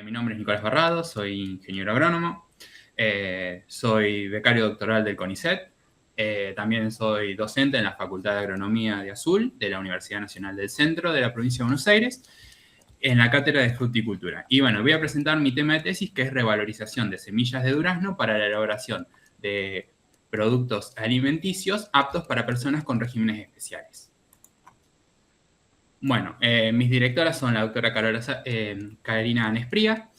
Mi nombre es Nicolás Barrado, soy ingeniero agrónomo, soy becario doctoral del CONICET, también soy docente en la Facultad de Agronomía de Azul, de la Universidad Nacional del Centro de la provincia de Buenos Aires, en la cátedra de fruticultura. Y bueno, voy a presentar mi tema de tesis, que es revalorización de semillas de durazno para la elaboración de productos alimenticios aptos para personas con regímenes especiales. Bueno, mis directoras son la doctora Carolina Nespría,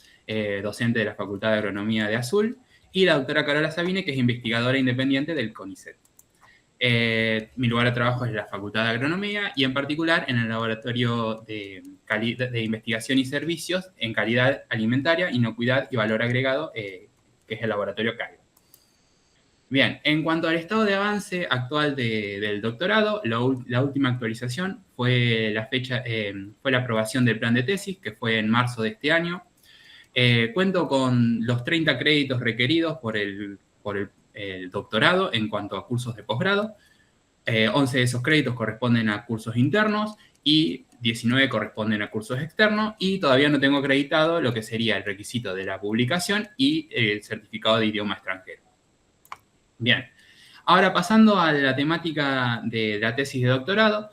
docente de la Facultad de Agronomía de Azul, y la doctora Carola Sabine, que es investigadora independiente del CONICET. Mi lugar de trabajo es la Facultad de Agronomía y en particular en el Laboratorio de Investigación y Servicios en Calidad Alimentaria, Inocuidad y Valor Agregado, que es el Laboratorio CAIO. Bien, en cuanto al estado de avance actual del doctorado, la última actualización fue la aprobación del plan de tesis, que fue en marzo de este año. Cuento con los 30 créditos requeridos por el doctorado en cuanto a cursos de posgrado. 11 de esos créditos corresponden a cursos internos y 19 corresponden a cursos externos, y todavía no tengo acreditado lo que sería el requisito de la publicación y el certificado de idioma extranjero. Bien, ahora pasando a la temática de la tesis de doctorado,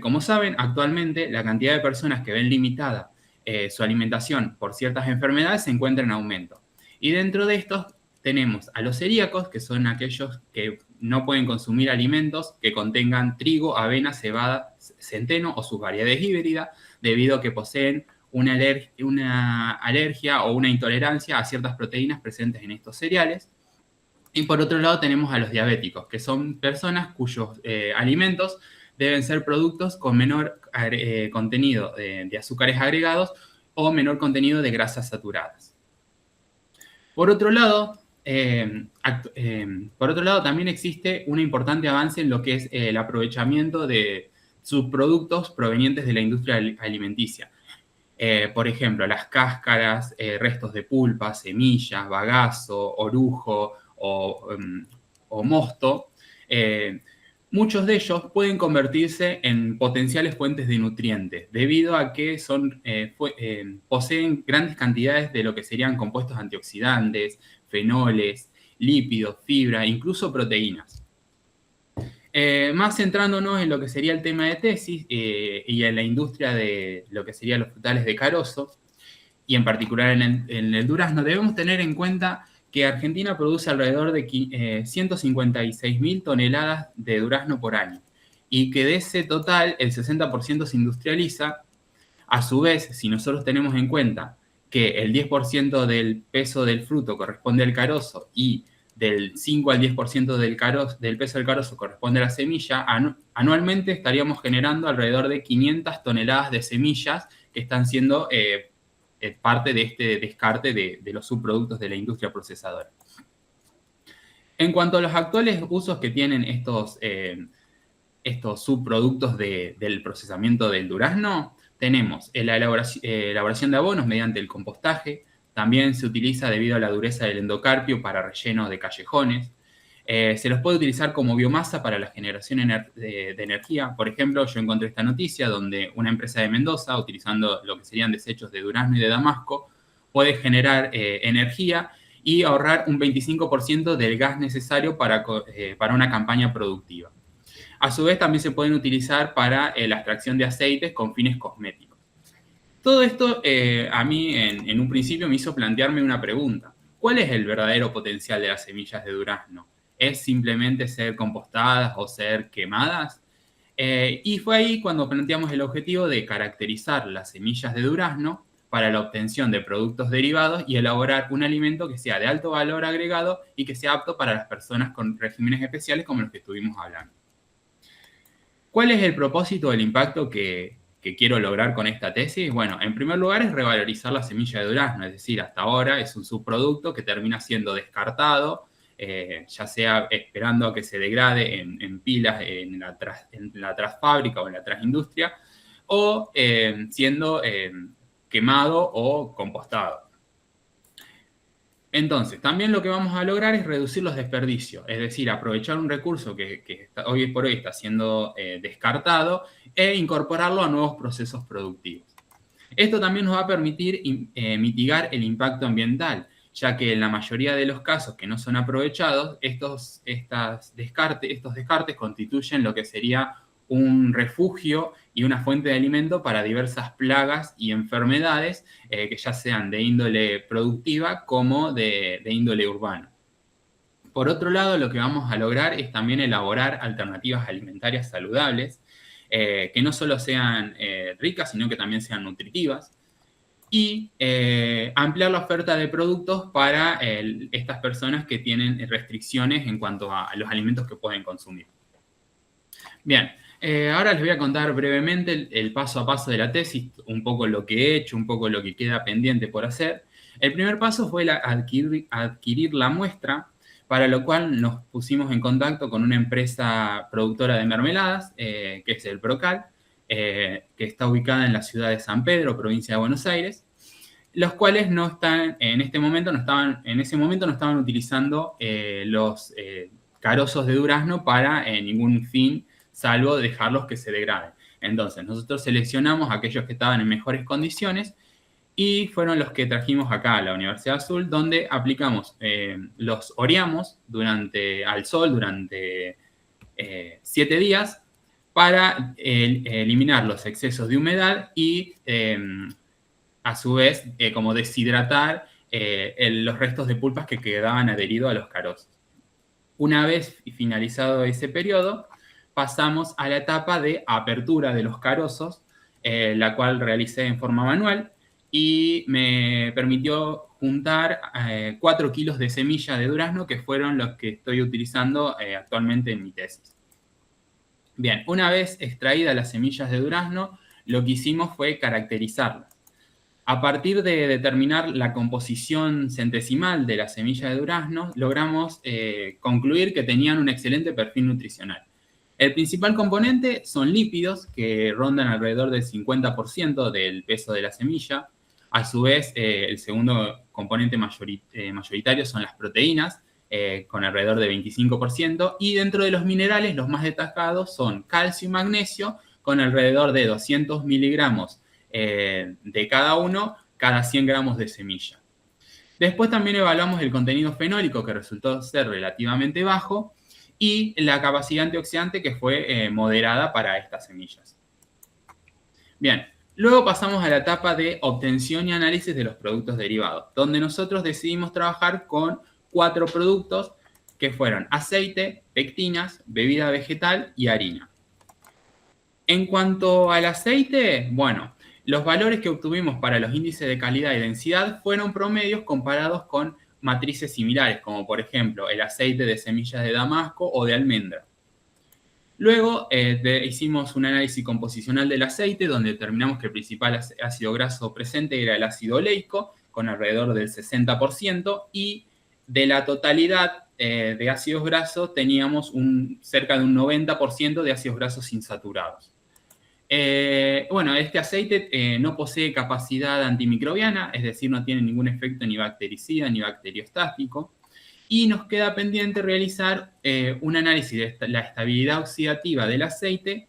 como saben, actualmente la cantidad de personas que ven limitada su alimentación por ciertas enfermedades se encuentra en aumento. Y dentro de estos tenemos a los celíacos, que son aquellos que no pueden consumir alimentos que contengan trigo, avena, cebada, centeno o sus variedades híbridas, debido a que poseen una alergia o una intolerancia a ciertas proteínas presentes en estos cereales. Y por otro lado tenemos a los diabéticos, que son personas cuyos alimentos deben ser productos con menor contenido de azúcares agregados o menor contenido de grasas saturadas. Por otro lado, también existe un importante avance en lo que es el aprovechamiento de subproductos provenientes de la industria alimenticia. Por ejemplo, las cáscaras, restos de pulpa, semillas, bagazo, orujo o mosto. Muchos de ellos pueden convertirse en potenciales fuentes de nutrientes, debido a que poseen grandes cantidades de lo que serían compuestos antioxidantes, fenoles, lípidos, fibra, incluso proteínas. Más centrándonos en lo que sería el tema de tesis y en la industria de lo que serían los frutales de carozo, y en particular en el durazno, debemos tener en cuenta que Argentina produce alrededor de 156.000 toneladas de durazno por año, y que de ese total el 60% se industrializa. A su vez, si nosotros tenemos en cuenta que el 10% del peso del fruto corresponde al carozo y del 5 al 10% del peso del carozo corresponde a la semilla, anualmente estaríamos generando alrededor de 500 toneladas de semillas que están siendo parte de este descarte de los subproductos de la industria procesadora. En cuanto a los actuales usos que tienen estos subproductos del procesamiento del durazno, tenemos la elaboración de abonos mediante el compostaje. También se utiliza debido a la dureza del endocarpio para relleno de callejones. Se los puede utilizar como biomasa para la generación de energía. Por ejemplo, yo encontré esta noticia donde una empresa de Mendoza, utilizando lo que serían desechos de durazno y de damasco, puede generar energía y ahorrar un 25% del gas necesario para una campaña productiva. A su vez, también se pueden utilizar para la extracción de aceites con fines cosméticos. Todo esto a mí en un principio me hizo plantearme una pregunta. ¿Cuál es el verdadero potencial de las semillas de durazno? ¿Es simplemente ser compostadas o ser quemadas? Y fue ahí cuando planteamos el objetivo de caracterizar las semillas de durazno para la obtención de productos derivados y elaborar un alimento que sea de alto valor agregado y que sea apto para las personas con regímenes especiales como los que estuvimos hablando. ¿Cuál es el propósito del impacto que quiero lograr con esta tesis? Bueno, en primer lugar es revalorizar la semilla de durazno, es decir, hasta ahora es un subproducto que termina siendo descartado, ya sea esperando a que se degrade en pilas en la trasfábrica o en la trasindustria, o siendo quemado o compostado. Entonces, también lo que vamos a lograr es reducir los desperdicios, es decir, aprovechar un recurso que hoy por hoy está siendo descartado e incorporarlo a nuevos procesos productivos. Esto también nos va a permitir mitigar el impacto ambiental, ya que en la mayoría de los casos que no son aprovechados, estos descartes constituyen lo que sería un refugio y una fuente de alimento para diversas plagas y enfermedades que ya sean de índole productiva como de índole urbana. Por otro lado, lo que vamos a lograr es también elaborar alternativas alimentarias saludables, que no solo sean ricas, sino que también sean nutritivas, y ampliar la oferta de productos para estas personas que tienen restricciones en cuanto a los alimentos que pueden consumir. Bien, ahora les voy a contar brevemente el paso a paso de la tesis, un poco lo que he hecho, un poco lo que queda pendiente por hacer. El primer paso fue adquirir la muestra, para lo cual nos pusimos en contacto con una empresa productora de mermeladas, que es el Procal, que está ubicada en la ciudad de San Pedro, provincia de Buenos Aires, los cuales no están, en ese momento no estaban utilizando los carozos de durazno para ningún fin, salvo dejarlos que se degraden. Entonces, nosotros seleccionamos aquellos que estaban en mejores condiciones y fueron los que trajimos acá a la Universidad Azul, donde aplicamos, los oreamos al sol durante 7 días para eliminar los excesos de humedad y, a su vez, como deshidratar los restos de pulpas que quedaban adheridos a los carozos. Una vez finalizado ese periodo, pasamos a la etapa de apertura de los carozos, la cual realicé en forma manual y me permitió juntar 4 kilos de semilla de durazno, que fueron los que estoy utilizando actualmente en mi tesis. Bien, una vez extraídas las semillas de durazno, lo que hicimos fue caracterizarlas. A partir de determinar la composición centesimal de la semilla de durazno, logramos concluir que tenían un excelente perfil nutricional. El principal componente son lípidos, que rondan alrededor del 50% del peso de la semilla. A su vez, el segundo componente mayoritario son las proteínas, con alrededor de 25%. Y dentro de los minerales, los más destacados son calcio y magnesio, con alrededor de 200 miligramos de cada uno, cada 100 gramos de semilla. Después también evaluamos el contenido fenólico, que resultó ser relativamente bajo, y la capacidad antioxidante, que fue moderada para estas semillas. Bien, luego pasamos a la etapa de obtención y análisis de los productos derivados, donde nosotros decidimos trabajar con 4 productos que fueron aceite, pectinas, bebida vegetal y harina. En cuanto al aceite, bueno, los valores que obtuvimos para los índices de calidad y densidad fueron promedios comparados con matrices similares, como por ejemplo el aceite de semillas de damasco o de almendra. Luego hicimos un análisis composicional del aceite, donde determinamos que el principal ácido graso presente era el ácido oleico, con alrededor del 60%, y de la totalidad de ácidos grasos teníamos cerca de un 90% de ácidos grasos insaturados. Bueno, este aceite no posee capacidad antimicrobiana, es decir, no tiene ningún efecto ni bactericida ni bacteriostático, y nos queda pendiente realizar un análisis de la estabilidad oxidativa del aceite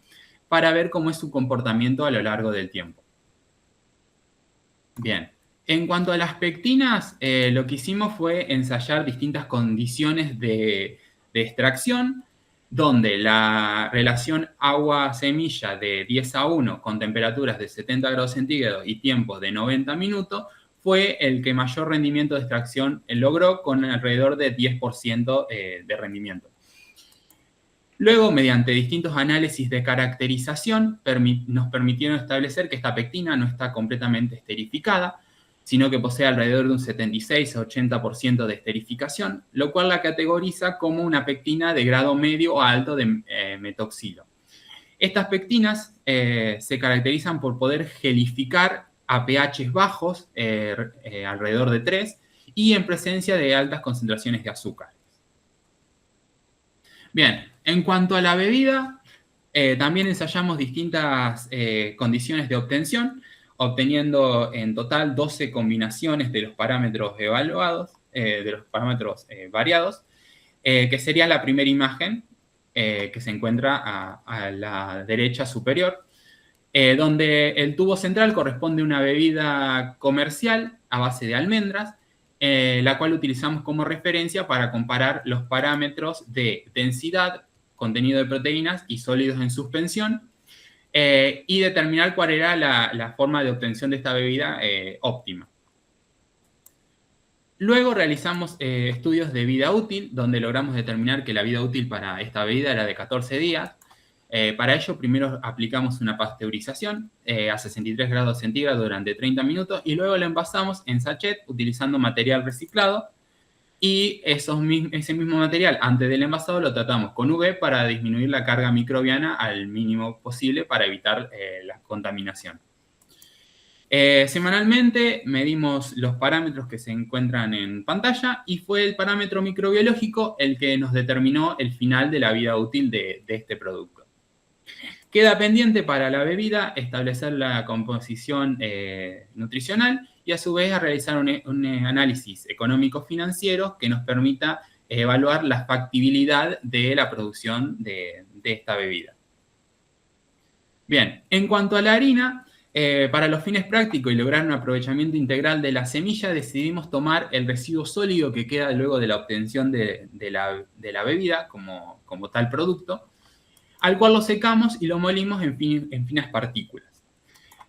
para ver cómo es su comportamiento a lo largo del tiempo. Bien, en cuanto a las pectinas, lo que hicimos fue ensayar distintas condiciones de extracción, donde la relación agua-semilla de 10:1 con temperaturas de 70 grados centígrados y tiempos de 90 minutos fue el que mayor rendimiento de extracción logró, con alrededor de 10% de rendimiento. Luego, mediante distintos análisis de caracterización, nos permitieron establecer que esta pectina no está completamente esterificada, sino que posee alrededor de un 76 a 80% de esterificación, lo cual la categoriza como una pectina de grado medio o alto de metoxilo. Estas pectinas se caracterizan por poder gelificar a pHs bajos, alrededor de 3, y en presencia de altas concentraciones de azúcar. Bien, en cuanto a la bebida, también ensayamos distintas condiciones de obtención, obteniendo en total 12 combinaciones de los parámetros evaluados, de los parámetros variados, que sería la primera imagen que se encuentra a la derecha superior. donde el tubo central corresponde a una bebida comercial a base de almendras, la cual utilizamos como referencia para comparar los parámetros de densidad, contenido de proteínas y sólidos en suspensión, y determinar cuál era la forma de obtención de esta bebida óptima. Luego realizamos estudios de vida útil, donde logramos determinar que la vida útil para esta bebida era de 14 días. Para ello, primero aplicamos una pasteurización a 63 grados centígrados durante 30 minutos y luego lo envasamos en sachet utilizando material reciclado. Y ese mismo material, antes del envasado, lo tratamos con UV para disminuir la carga microbiana al mínimo posible para evitar la contaminación. Semanalmente medimos los parámetros que se encuentran en pantalla y fue el parámetro microbiológico el que nos determinó el final de la vida útil de este producto. Queda pendiente para la bebida establecer la composición nutricional y a su vez a realizar un análisis económico-financiero que nos permita evaluar la factibilidad de la producción de esta bebida. Bien, en cuanto a la harina, para los fines prácticos y lograr un aprovechamiento integral de la semilla, decidimos tomar el residuo sólido que queda luego de la obtención de la bebida como tal producto, al cual lo secamos y lo molimos en finas partículas.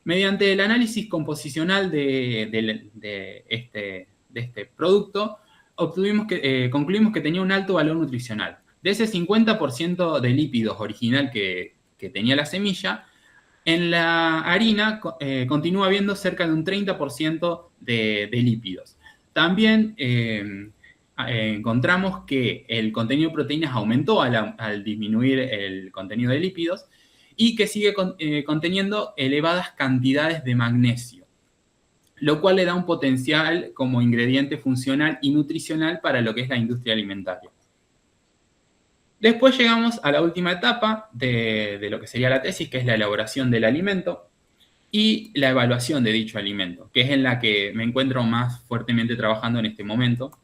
Mediante el análisis composicional de este producto, concluimos que tenía un alto valor nutricional. De ese 50% de lípidos original que tenía la semilla, en la harina continúa habiendo cerca de un 30% de lípidos. También encontramos que el contenido de proteínas aumentó al disminuir el contenido de lípidos y que sigue conteniendo elevadas cantidades de magnesio, lo cual le da un potencial como ingrediente funcional y nutricional para lo que es la industria alimentaria. Después llegamos a la última etapa de lo que sería la tesis, que es la elaboración del alimento y la evaluación de dicho alimento, que es en la que me encuentro más fuertemente trabajando en este momento.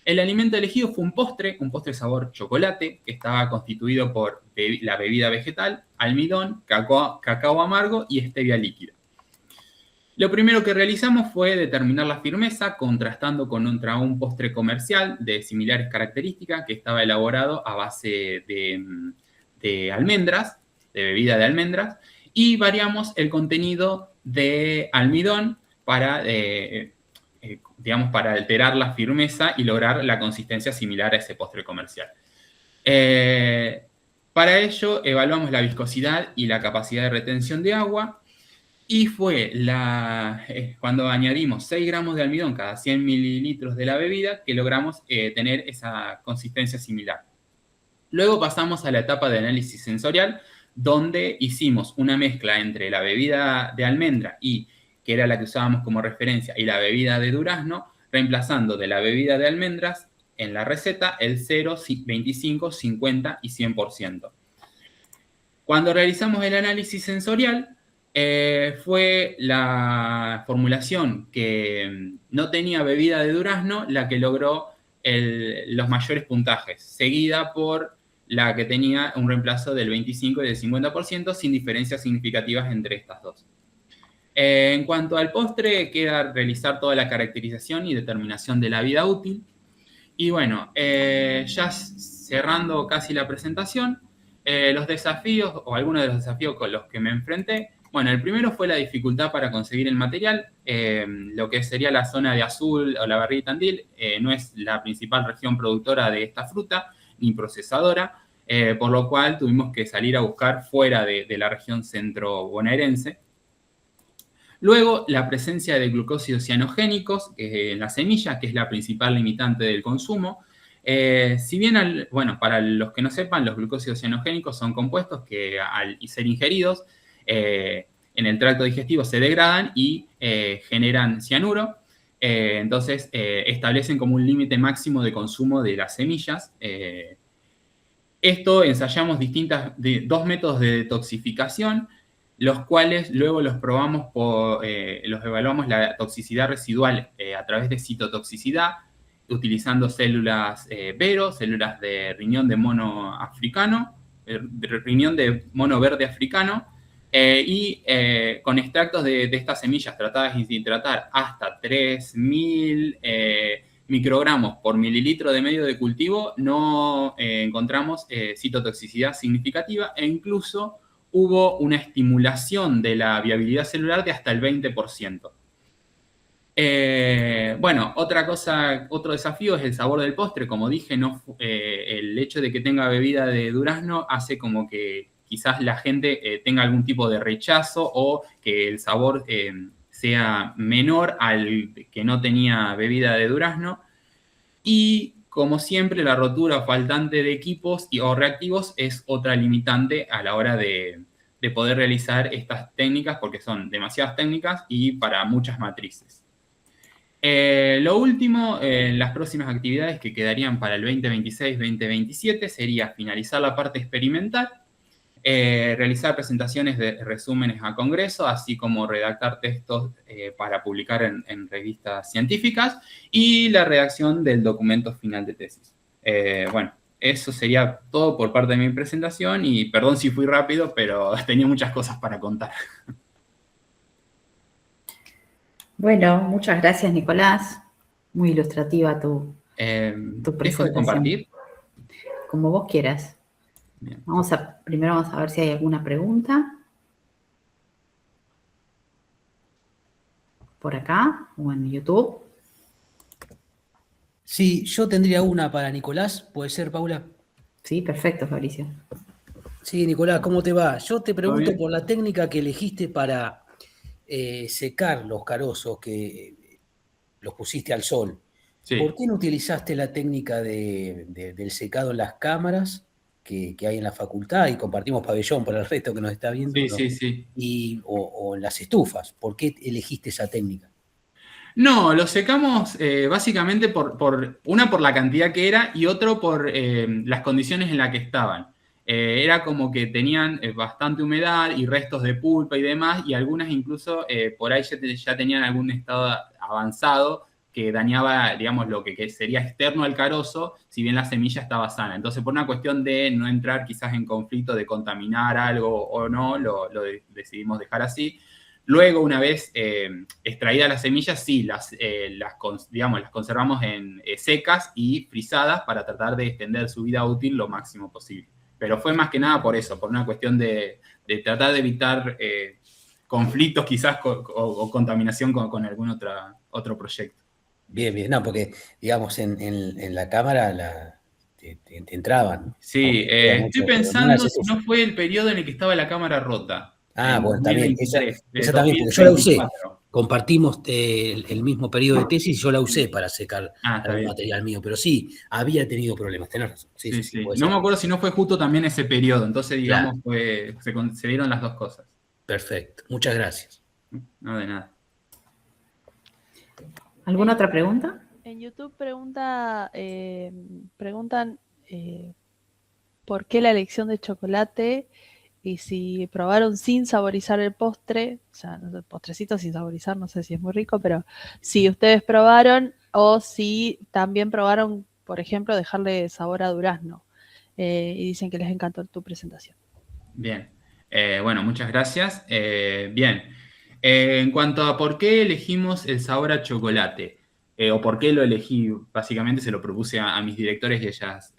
El alimento elegido fue un postre sabor chocolate, que estaba constituido por la bebida vegetal, almidón, cacao amargo y stevia líquida. Lo primero que realizamos fue determinar la firmeza, contrastando contra un postre comercial de similares características que estaba elaborado a base de almendras, de bebida de almendras, y variamos el contenido de almidón para alterar la firmeza y lograr la consistencia similar a ese postre comercial. Para ello, evaluamos la viscosidad y la capacidad de retención de agua, y fue cuando añadimos 6 gramos de almidón cada 100 mililitros de la bebida que logramos tener esa consistencia similar. Luego pasamos a la etapa de análisis sensorial, donde hicimos una mezcla entre la bebida de almendra que era la que usábamos como referencia, y la bebida de durazno, reemplazando de la bebida de almendras en la receta el 0, 25, 50 y 100%. Cuando realizamos el análisis sensorial, fue la formulación que no tenía bebida de durazno la que logró los mayores puntajes, seguida por la que tenía un reemplazo del 25 y del 50%, sin diferencias significativas entre estas dos. En cuanto al postre, queda realizar toda la caracterización y determinación de la vida útil. Y bueno, ya cerrando casi la presentación, los desafíos, o algunos de los desafíos con los que me enfrenté. Bueno, el primero fue la dificultad para conseguir el material. Lo que sería la zona de Azul o la Barriga de Tandil no es la principal región productora de esta fruta, ni procesadora, por lo cual tuvimos que salir a buscar fuera de la región centro-bonaerense. Luego, la presencia de glucósidos cianogénicos en la semilla, que es la principal limitante del consumo. Si bien, para los que no sepan, los glucósidos cianogénicos son compuestos que al ser ingeridos en el tracto digestivo se degradan y generan cianuro. Entonces, establecen como un límite máximo de consumo de las semillas. Esto ensayamos dos métodos de detoxificación, los cuales luego los probamos, los evaluamos la toxicidad residual a través de citotoxicidad, utilizando células Vero, células de riñón de mono africano, riñón de mono verde africano, Con extractos de estas semillas tratadas sin tratar hasta 3.000 microgramos por mililitro de medio de cultivo, no encontramos citotoxicidad significativa e incluso hubo una estimulación de la viabilidad celular de hasta el 20%. Bueno, otro desafío es el sabor del postre. Como dije, el hecho de que tenga bebida de durazno hace como que quizás la gente tenga algún tipo de rechazo o que el sabor sea menor al que no tenía bebida de durazno. Y como siempre, la rotura faltante de equipos o reactivos es otra limitante a la hora de poder realizar estas técnicas, porque son demasiadas técnicas y para muchas matrices. Lo último, las próximas actividades que quedarían para el 2026-2027 sería finalizar la parte experimental, realizar presentaciones de resúmenes a congreso, así como redactar textos para publicar en revistas científicas y la redacción del documento final de tesis. Bueno, eso sería todo por parte de mi presentación y perdón si fui rápido, pero tenía muchas cosas para contar. Bueno, muchas gracias, Nicolás. Muy ilustrativa tu presentación. ¿Dejo de compartir? Como vos quieras. Bien. Primero vamos a ver si hay alguna pregunta. Por acá o en YouTube. Sí, yo tendría una para Nicolás. ¿Puede ser, Paula? Sí, perfecto, Fabricio. Sí, Nicolás, ¿cómo te va? Yo te pregunto por la técnica que elegiste para secar los carozos, que los pusiste al sol. Sí. ¿Por qué no utilizaste la técnica del secado en las cámaras que hay en la facultad y compartimos pabellón para el resto que nos está viendo? Sí. O en las estufas. ¿Por qué elegiste esa técnica? No, lo secamos básicamente por la cantidad que era y otro por las condiciones en las que estaban. Era como que tenían bastante humedad y restos de pulpa y demás, y algunas incluso por ahí ya tenían algún estado avanzado que dañaba, digamos, lo que sería externo al carozo, si bien la semilla estaba sana. Entonces, por una cuestión de no entrar quizás en conflicto de contaminar algo o no, lo decidimos dejar así. Luego, una vez extraídas las semillas, sí, las conservamos secas y frisadas para tratar de extender su vida útil lo máximo posible. Pero fue más que nada por eso, por una cuestión de tratar de evitar conflictos quizás o contaminación con algún otro proyecto. Bien, bien, no, porque digamos en la cámara te entraban. Sí, estoy pensando si no fue el periodo en el que estaba la cámara rota. Ah, bueno, también, 2023, esa también, porque yo la usé. 2024. Compartimos el mismo periodo de tesis y yo la usé para secar algún bien. material mío, pero sí, había tenido problemas, tenés razón. Sí. No me acuerdo si no fue justo también ese periodo, entonces digamos se dieron las dos cosas. Perfecto, muchas gracias. No, de nada. ¿Alguna otra pregunta? En YouTube preguntan por qué la elección de chocolate y si probaron sin saborizar el postre, o sea, el postrecito sin saborizar, no sé si es muy rico, pero si ustedes probaron o si también probaron, por ejemplo, dejarle sabor a durazno. Y dicen que les encantó tu presentación. Bien, bueno, muchas gracias. Bien, en cuanto a por qué elegimos el sabor a chocolate, o por qué lo elegí, básicamente se lo propuse a mis directores y ellas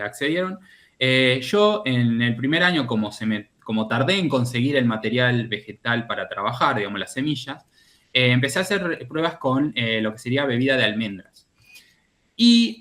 accedieron. Yo en el primer año, como tardé en conseguir el material vegetal para trabajar, digamos, las semillas, empecé a hacer pruebas con lo que sería bebida de almendras. Y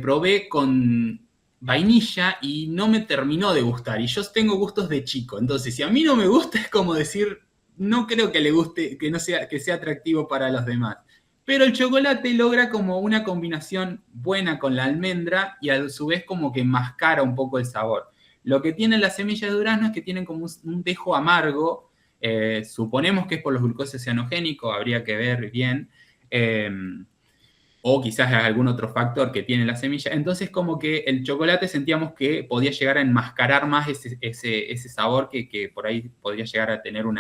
probé con vainilla y no me terminó de gustar. Y yo tengo gustos de chico. Entonces, si a mí no me gusta, es como decir, no creo que le guste, que sea atractivo para los demás. Pero el chocolate logra como una combinación buena con la almendra y a su vez como que mascara un poco el sabor. Lo que tienen las semillas de durazno es que tienen como un dejo amargo. Suponemos que es por los glucosas cianogénicos, habría que ver bien. O quizás algún otro factor que tiene la semilla. Entonces, como que el chocolate sentíamos que podía llegar a enmascarar más ese sabor que por ahí podría llegar a tener un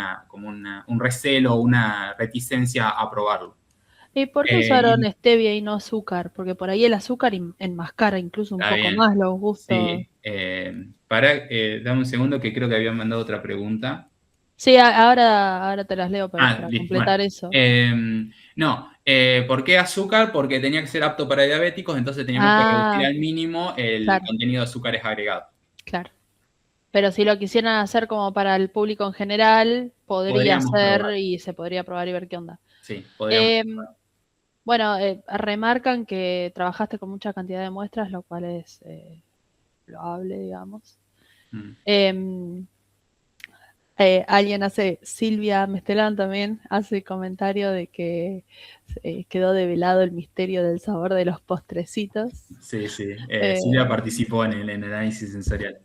recelo o una reticencia a probarlo. ¿Y por qué usaron stevia y no azúcar? Porque por ahí el azúcar enmascara incluso un poco más los gustos. Sí, dame un segundo que creo que habían mandado otra pregunta. Sí, ahora te las leo para listo, completar bueno. eso. No, ¿por qué azúcar? Porque tenía que ser apto para diabéticos, entonces teníamos que reducir al mínimo el claro. contenido de azúcares agregados. Claro. Pero si lo quisieran hacer como para el público en general, podría Podríamos ser probar. y se podría probar y ver qué onda. Sí, podríamos probar. Bueno, remarcan que trabajaste con mucha cantidad de muestras, lo cual es loable, digamos. Alguien Silvia Mestelán también hace comentario de que quedó develado el misterio del sabor de los postrecitos. Sí. Silvia participó en el análisis sensorial.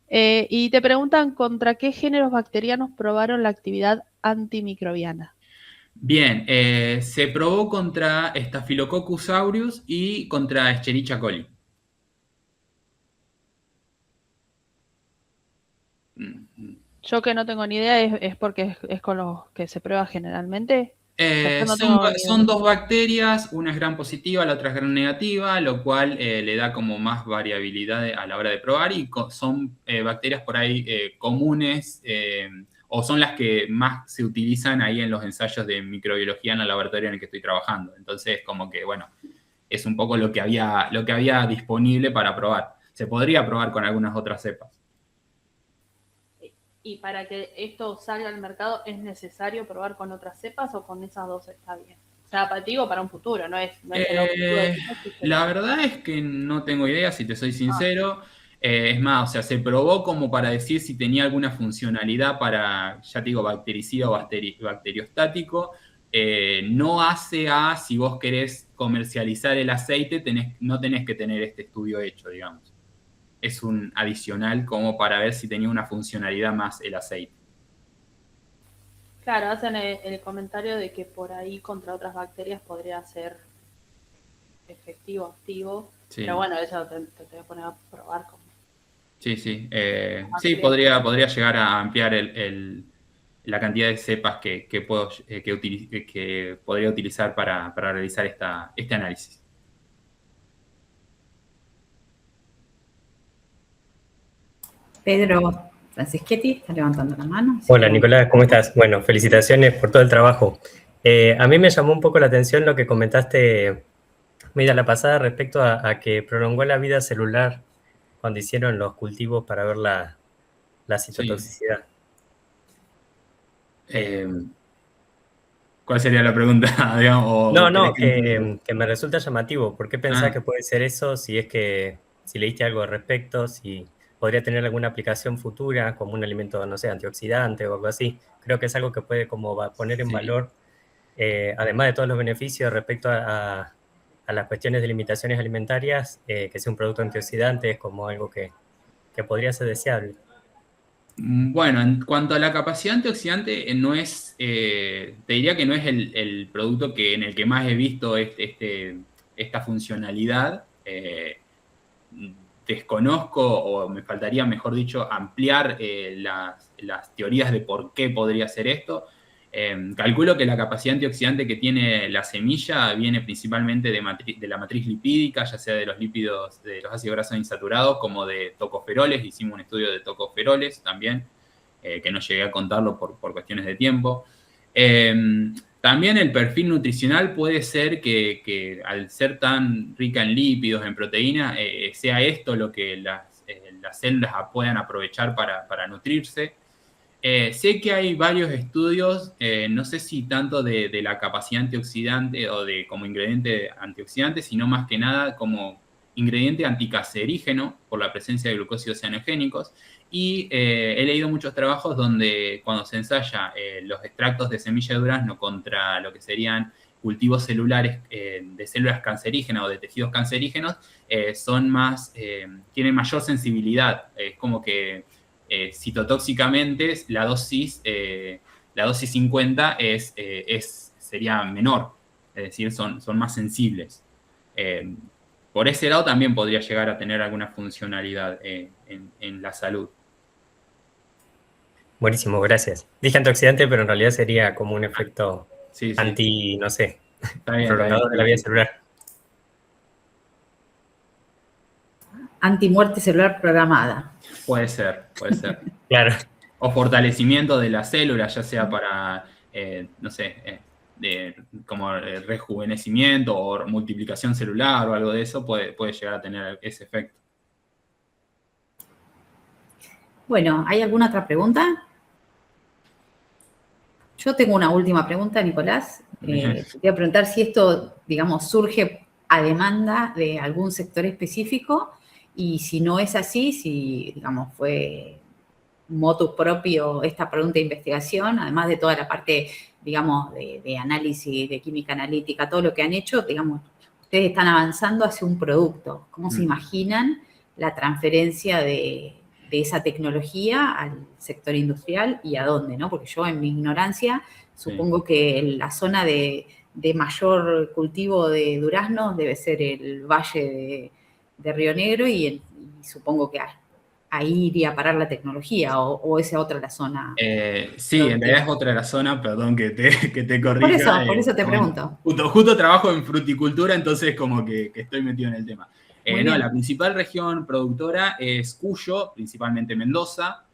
Y te preguntan contra qué géneros bacterianos probaron la actividad antimicrobiana. Bien, se probó contra Staphylococcus aureus y contra Escherichia coli. Yo que no tengo ni idea, es porque es con los que se prueba generalmente. Son dos bacterias, una es gram positiva, la otra es gram negativa, lo cual le da como más variabilidad a la hora de probar y son bacterias por ahí comunes o son las que más se utilizan ahí en los ensayos de microbiología en el laboratorio en el que estoy trabajando. Entonces, como que, bueno, es un poco lo que había disponible para probar. Se podría probar con algunas otras cepas. ¿Y para que esto salga al mercado es necesario probar con otras cepas o con esas dos está bien? O sea, digo para un futuro, no es la verdad es que no tengo idea, si te soy sincero. Es más, o sea, se probó como para decir si tenía alguna funcionalidad para, ya te digo, bactericida o bacteriostático. No hace a, si vos querés comercializar el aceite, no tenés que tener este estudio hecho, digamos. Es un adicional como para ver si tenía una funcionalidad más el aceite. Claro, hacen el comentario de que por ahí contra otras bacterias podría ser efectivo, activo, sí. Pero bueno, eso te voy a poner a probar como. Sí. Sí, podría llegar a ampliar la cantidad de cepas que podría utilizar para realizar este análisis. Pedro Franceschetti está levantando la mano. Hola Nicolás, ¿cómo estás? Bueno, felicitaciones por todo el trabajo. A mí me llamó un poco la atención lo que comentaste media la pasada respecto a que prolongó la vida celular cuando hicieron los cultivos para ver la citotoxicidad. ¿Cuál sería la pregunta? Digamos, que me resulta llamativo. ¿Por qué pensás que puede ser eso? Si leíste algo al respecto, si podría tener alguna aplicación futura como un alimento, no sé, antioxidante o algo así. Creo que es algo que puede como poner en valor, además de todos los beneficios respecto a las cuestiones de limitaciones alimentarias, que sea un producto antioxidante es como algo que podría ser deseable. Bueno, en cuanto a la capacidad antioxidante, no es, te diría que no es el producto en el que más he visto esta funcionalidad. Desconozco, o me faltaría, mejor dicho, ampliar las teorías de por qué podría ser esto. Calculo que la capacidad antioxidante que tiene la semilla viene principalmente de la matriz lipídica, ya sea de los lípidos, de los ácidos grasos insaturados, como de tocoferoles. Hicimos un estudio de tocoferoles también, que no llegué a contarlo por cuestiones de tiempo. También el perfil nutricional puede ser que al ser tan rica en lípidos, en proteínas, sea esto lo que las células puedan aprovechar para nutrirse. Sé que hay varios estudios, no sé si tanto de la capacidad antioxidante o como ingrediente antioxidante, sino más que nada como ingrediente anticancerígeno por la presencia de glucósidos cianogénicos. Y he leído muchos trabajos donde cuando se ensaya los extractos de semilla de durazno contra lo que serían cultivos celulares de células cancerígenas o de tejidos cancerígenos, tienen mayor sensibilidad. Es como que citotóxicamente la dosis 50 sería menor, es decir, son más sensibles. Por ese lado también podría llegar a tener alguna funcionalidad en la salud. Buenísimo, gracias. Dije antioxidante, pero en realidad sería como un efecto anti, no sé, prolongador de la vida celular. Antimuerte celular programada. Puede ser. Claro. O fortalecimiento de la célula, ya sea para, no sé, como rejuvenecimiento o multiplicación celular o algo de eso, puede llegar a tener ese efecto. Bueno, ¿hay alguna otra pregunta? Yo tengo una última pregunta, Nicolás. Te voy a preguntar si esto, digamos, surge a demanda de algún sector específico y si no es así, si, digamos, fue motu propio esta pregunta de investigación, además de toda la parte, digamos, de análisis, de química analítica, todo lo que han hecho, digamos, ustedes están avanzando hacia un producto. ¿Cómo se imaginan la transferencia de esa tecnología al sector industrial y a dónde, ¿no? Porque yo en mi ignorancia supongo que la zona de mayor cultivo de duraznos debe ser el valle de Río Negro y supongo que ahí iría a parar la tecnología o esa otra la zona. Sí, en realidad es otra la zona, perdón que te corrija. Por eso te pregunto. Justo trabajo en fruticultura, entonces como que estoy metido en el tema. No, la principal región productora es Cuyo, principalmente Mendoza.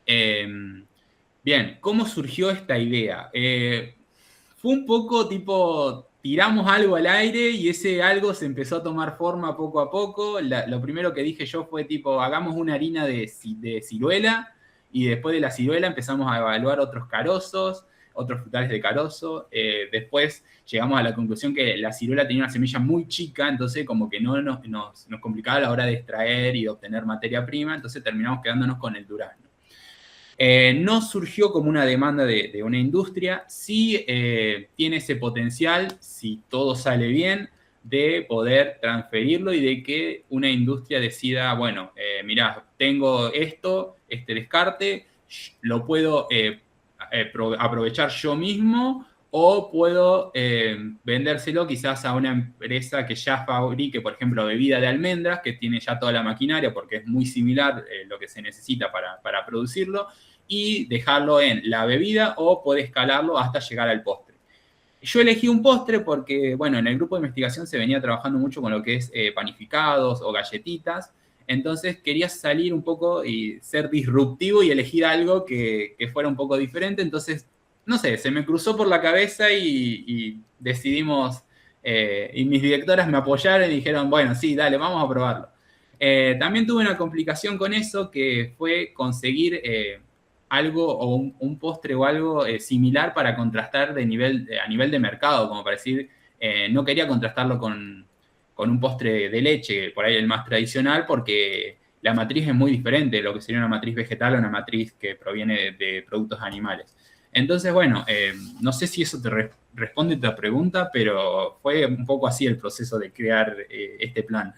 Bien, ¿cómo surgió esta idea? Fue un poco tipo, tiramos algo al aire y ese algo se empezó a tomar forma poco a poco. Lo primero que dije yo fue tipo, hagamos una harina de ciruela y después de la ciruela empezamos a evaluar otros carozos, otros frutales de carozo. Después llegamos a la conclusión que la ciruela tenía una semilla muy chica, entonces como que no nos complicaba a la hora de extraer y de obtener materia prima, entonces terminamos quedándonos con el durazno. No surgió como una demanda de una industria, sí tiene ese potencial, si todo sale bien, de poder transferirlo y de que una industria decida, bueno, mirá, tengo este descarte, lo puedo aprovechar yo mismo o puedo vendérselo quizás a una empresa que ya fabrique, por ejemplo, bebida de almendras, que tiene ya toda la maquinaria porque es muy similar lo que se necesita para producirlo, y dejarlo en la bebida o puede escalarlo hasta llegar al postre. Yo elegí un postre porque, bueno, en el grupo de investigación se venía trabajando mucho con lo que es panificados o galletitas, entonces quería salir un poco y ser disruptivo y elegir algo que fuera un poco diferente, entonces, no sé, se me cruzó por la cabeza y decidimos, y mis directoras me apoyaron y dijeron, bueno, sí, dale, vamos a probarlo. También tuve una complicación con eso, que fue conseguir algo o un postre o algo similar para contrastar a nivel de mercado, como para decir, no quería contrastarlo con un postre de leche, por ahí el más tradicional, porque la matriz es muy diferente de lo que sería una matriz vegetal o una matriz que proviene de productos animales. Entonces, bueno, no sé si eso te responde a tu pregunta, pero fue un poco así el proceso de crear este plan.